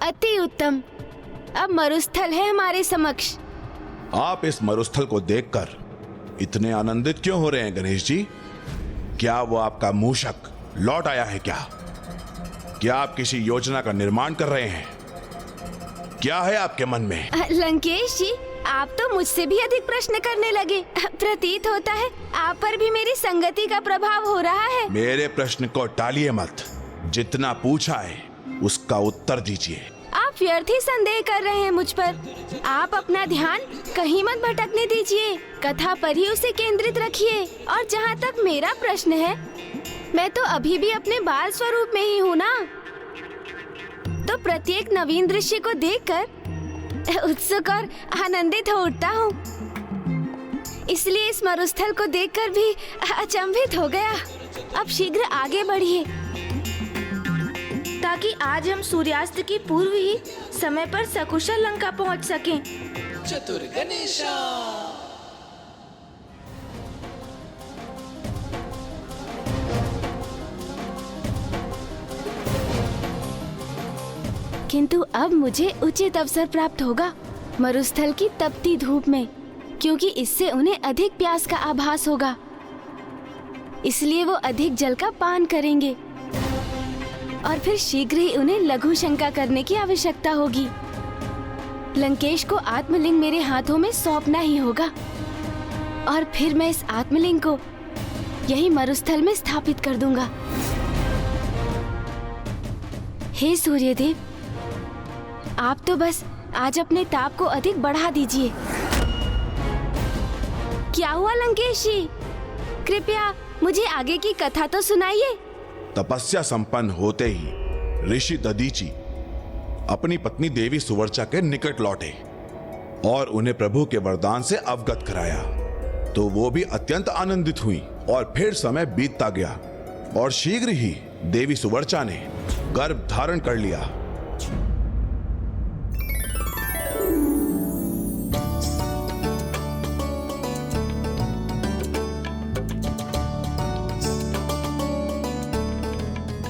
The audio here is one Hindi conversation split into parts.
अति उत्तम। अब मरुस्थल है हमारे समक्ष। आप इस मरुस्थल को देखकर इतने आनंदित क्यों हो रहे हैं गणेश जी? क्या वो आपका मूषक लौट आया है क्या? क्या आप किसी योजना का निर्माण कर रहे हैं? क्या है आपके मन में? लंकेश जी, आप तो मुझसे भी अधिक प्रश्न करने लगे। प्रतीत होता है आप पर भी मेरी संगति का प्रभाव हो रहा है। मेरे प्रश्न को टालिए मत। जितना पूछा है उसका उत्तर दीजिए। आप व्यर्थ ही संदेह कर रहे हैं मुझ पर। आप अपना ध्यान कहीं मत भटकने दीजिए। कथा पर ही उसे केंद्रित रखिए। और जहाँ तक मेरा प्रश्न है, मैं तो अभी भी अपने बाल स्वरूप में ही हूँ ना। तो प्रत्येक नवीन दृश्य को देखकर उत्सुक और आनंदित हो उठता हूँ। इसलिए इस मरुस्थल को देखकर भी अचंभित हो गया। अब शीघ्र आगे बढ़िए, ताकि आज हम सूर्यास्त की पूर्व ही समय पर सकुशल लंका पहुँच सकें। चतुर गणेशा। किंतु अब मुझे उचित अवसर प्राप्त होगा मरुस्थल की तपती धूप में, क्योंकि इससे उन्हें अधिक प्यास का आभास होगा। इसलिए वो अधिक जल का पान करेंगे और फिर शीघ्र ही उन्हें लघु शंका करने की आवश्यकता होगी। लंकेश को आत्मलिंग मेरे हाथों में सौंपना ही होगा और फिर मैं इस आत्मलिंग को यही मरुस्थल में स्थापित कर दूंगा। हे सूर्यदेव, आप तो बस आज अपने ताप को अधिक बढ़ा दीजिए। क्या हुआ लंकेश जी? कृपया मुझे आगे की कथा तो सुनाइए। तपस्या संपन्न होते ही ऋषि दधीचि अपनी पत्नी देवी सुवर्चा के निकट लौटे और उन्हें प्रभु के वरदान से अवगत कराया। तो वो भी अत्यंत आनंदित हुई और फिर समय बीतता गया और शीघ्र ही देवी सुवर्चा ने गर्भ धारण कर लिया।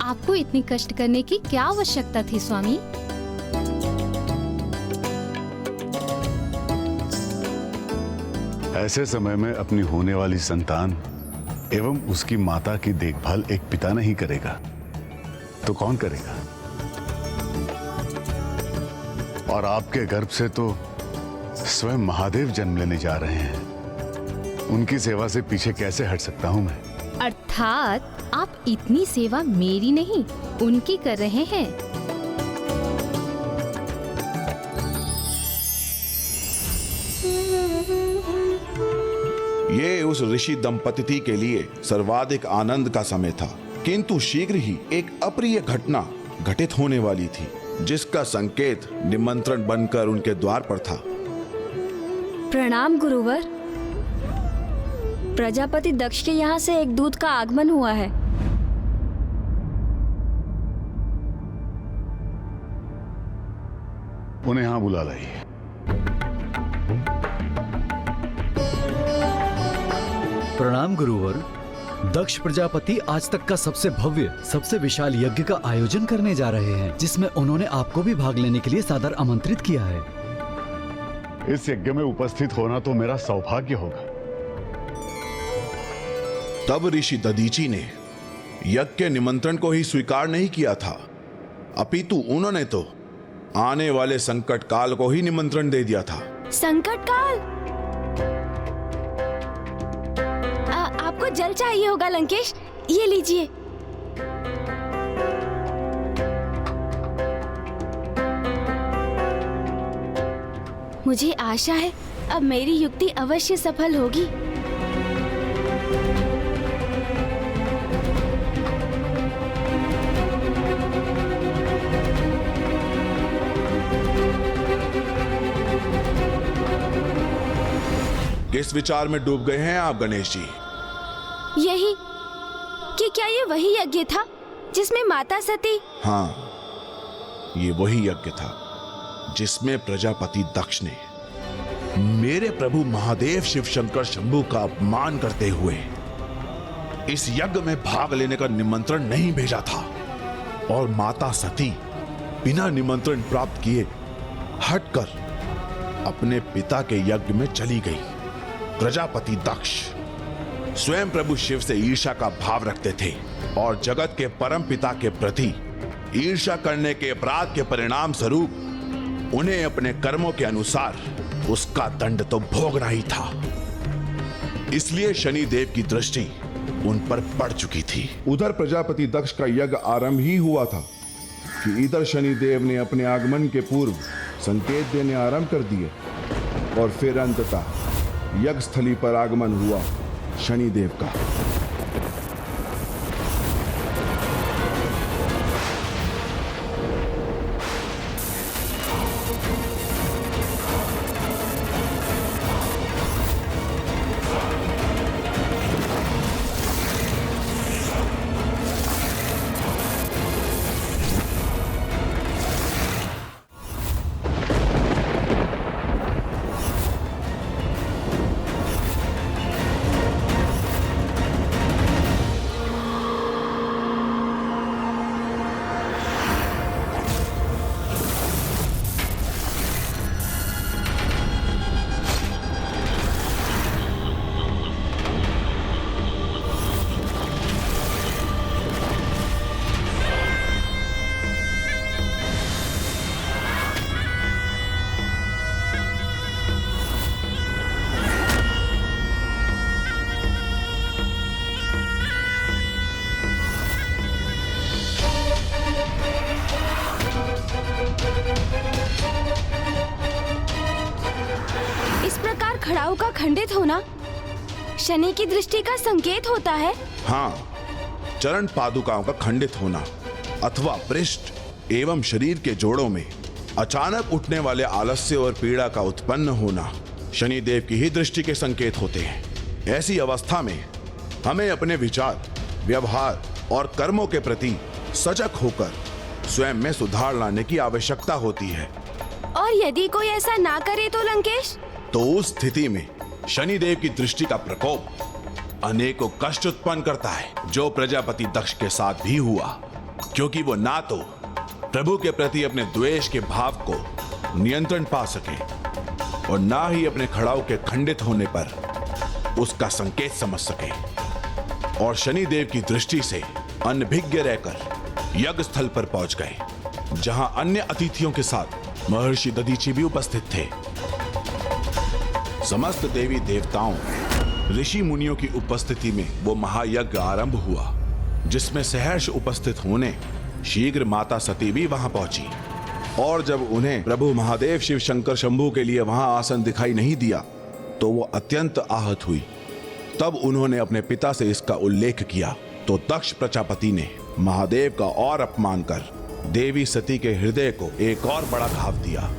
आपको इतनी कष्ट करने की क्या आवश्यकता थी स्वामी? ऐसे समय में अपनी होने वाली संतान एवं उसकी माता की देखभाल एक पिता नहीं करेगा तो कौन करेगा? और आपके गर्भ से तो स्वयं महादेव जन्म लेने जा रहे हैं। उनकी सेवा से पीछे कैसे हट सकता हूं मैं? अर्थात आप इतनी सेवा मेरी नहीं उनकी कर रहे हैं। ये उस ऋषि दंपति के लिए सर्वाधिक आनंद का समय था, किंतु शीघ्र ही एक अप्रिय घटना घटित होने वाली थी, जिसका संकेत निमंत्रण बनकर उनके द्वार पर था। प्रणाम गुरुवर। प्रजापति दक्ष के यहाँ से एक दूत का आगमन हुआ है। उन्हें यहां बुला लाइए। प्रणाम गुरुवर। दक्ष प्रजापति आज तक का सबसे भव्य, सबसे विशाल यज्ञ का आयोजन करने जा रहे हैं, जिसमें उन्होंने आपको भी भाग लेने के लिए सादर आमंत्रित किया है। इस यज्ञ में उपस्थित होना तो मेरा सौभाग्य होगा। तब ऋषि दधीचि ने यज्ञ के निमंत्रण को ही स्वीकार नहीं किया था, अपितु उन्होंने तो आने वाले संकट काल को ही निमंत्रण दे दिया था। संकट काल? आपको जल चाहिए होगा लंकेश, ये लीजिए। मुझे आशा है अब मेरी युक्ति अवश्य सफल होगी। किस विचार में डूब गए हैं आप गणेश जी? यही कि क्या ये वही यज्ञ था जिसमें माता सती? हाँ, ये वही यज्ञ था जिसमें प्रजापति दक्ष ने मेरे प्रभु महादेव शिव शंकर शंभू का अपमान करते हुए इस यज्ञ में भाग लेने का निमंत्रण नहीं भेजा था और माता सती बिना निमंत्रण प्राप्त किए हटकर अपने पिता के यज्ञ में चली गई। प्रजापति दक्ष स्वयं प्रभु शिव से ईर्ष्या का भाव रखते थे और जगत के परम पिता के प्रति ईर्ष्या करने के अपराध के परिणाम स्वरूप उन्हें अपने कर्मों के अनुसार उसका दंड तो भोगना ही था। इसलिए शनि देव की दृष्टि उन पर पड़ चुकी थी। उधर प्रजापति दक्ष का यज्ञ आरंभ ही हुआ था कि इधर शनि देव ने अपने आगमन के पूर्व संकेत देने आरंभ कर दिए और फिर अंततः यज्ञ स्थली पर आगमन हुआ शनि देव का। खड़ाऊ का खंडित होना शनि की दृष्टि का संकेत होता है। हाँ, चरण पादुकाओं का खंडित होना अथवा पृष्ठ एवं शरीर के जोड़ों में अचानक उठने वाले आलस्य और पीड़ा का उत्पन्न होना शनि देव की ही दृष्टि के संकेत होते हैं। ऐसी अवस्था में हमें अपने विचार, व्यवहार और कर्मों के प्रति सजग होकर स्वयं में सुधार लाने की आवश्यकता होती है। और यदि कोई ऐसा ना करे तो लंकेश? तो उस स्थिति में शनि देव की दृष्टि का प्रकोप अनेकों कष्ट उत्पन्न करता है, जो प्रजापति दक्ष के साथ भी हुआ, क्योंकि वो ना तो प्रभु के प्रति अपने द्वेष के भाव को नियंत्रण पा सके और ना ही अपने खड़ाऊ के खंडित होने पर उसका संकेत समझ सके, और शनि देव की दृष्टि से अनभिज्ञ रहकर यज्ञ स्थल पर पहुंच गए, जहां अन्य अतिथियों के साथ महर्षि दधीचि भी उपस्थित थे। समस्त देवी देवताओं, ऋषि मुनियों की उपस्थिति में वो महायज्ञ आरंभ हुआ, जिसमें सहर्ष उपस्थित होने शीघ्र माता सती भी वहां पहुंची। और जब उन्हें प्रभु महादेव शिव शंकर शंभू के लिए वहां आसन दिखाई नहीं दिया तो वो अत्यंत आहत हुई। तब उन्होंने अपने पिता से इसका उल्लेख किया तो दक्ष प्रजापति ने महादेव का और अपमान कर देवी सती के हृदय को एक और बड़ा घाव दिया।